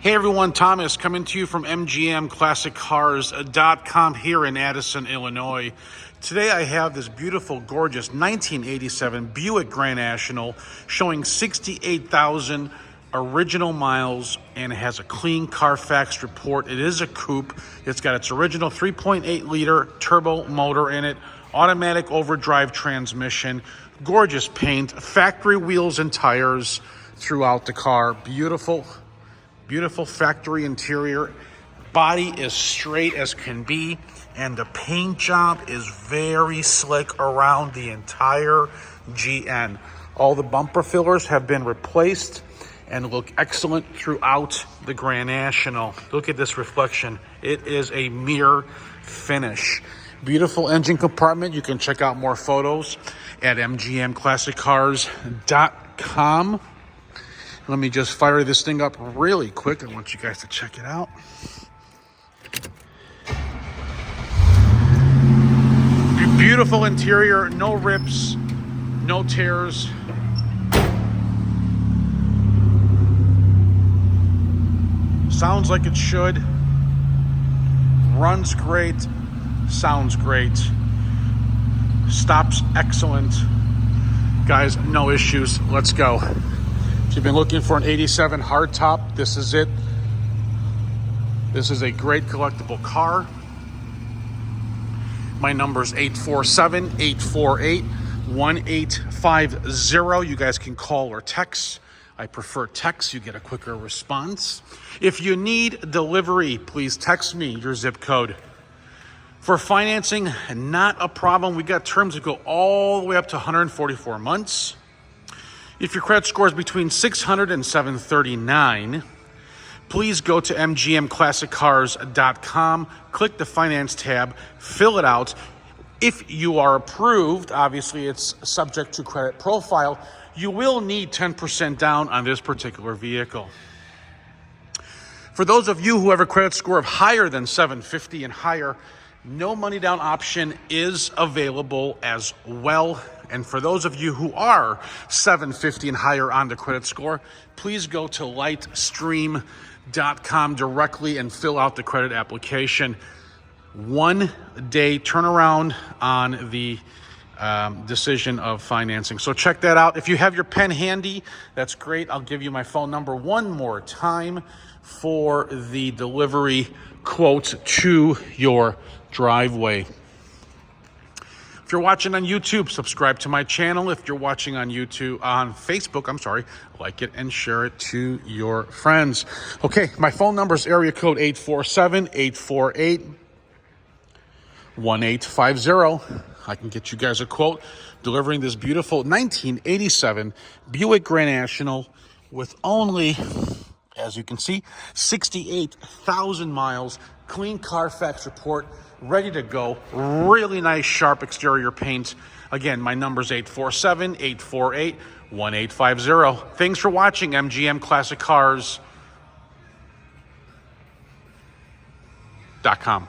Hey everyone, Thomas coming to you from MGMClassicCars.com here in Addison, Illinois. Today I have this beautiful, gorgeous 1987 Buick Grand National showing 68,000 original miles, and it has a clean Carfax report. It is a coupe. It's got its original 3.8 liter turbo motor in it, automatic overdrive transmission, gorgeous paint, factory wheels and tires throughout the car. Beautiful factory interior. Body is straight as can be, and the paint job is very slick around the entire GN. All the bumper fillers have been replaced and look excellent throughout the Grand National. Look at this reflection. It is a mirror finish. Beautiful engine compartment. You can check out more photos at MGMClassicCars.com. Let me just fire this thing up really quick. I want you guys to check it out. Beautiful interior, no rips, no tears. Sounds like it should. Runs great, sounds great. Stops excellent. Guys, no issues. Let's go. If you've been looking for an 87 hardtop, this is it. This is a great collectible car. My number is 847-848-1850. You guys can call or text. I prefer text. You get a quicker response. If you need delivery, please text me your zip code. For financing, not a problem. We got terms that go all the way up to 144 months. If your credit score is between 600 and 739, please go to MGMClassicCars.com, click the finance tab, fill it out. If you are approved, obviously it's subject to credit profile, you will need 10% down on this particular vehicle. For those of you who have a credit score of higher than 750 and higher, no money down option is available as well. And for those of you who are 750 and higher on the credit score, please go to lightstream.com directly and fill out the credit application. 1 day turnaround on the decision of financing. So check that out. If you have your pen handy, that's great. I'll give you my phone number one more time for the delivery quote to your driveway. If you're watching on YouTube, subscribe to my channel. If you're watching on Facebook, like it and share it to your friends. Okay, my phone number is area code 847-848-1850. I can get you guys a quote delivering this beautiful 1987 Buick Grand National with only, as you can see, 68,000 miles, clean Carfax report, ready to go. Really nice, sharp exterior paint. Again, my number is 847-848-1850. Thanks for watching MGMClassicCars.com.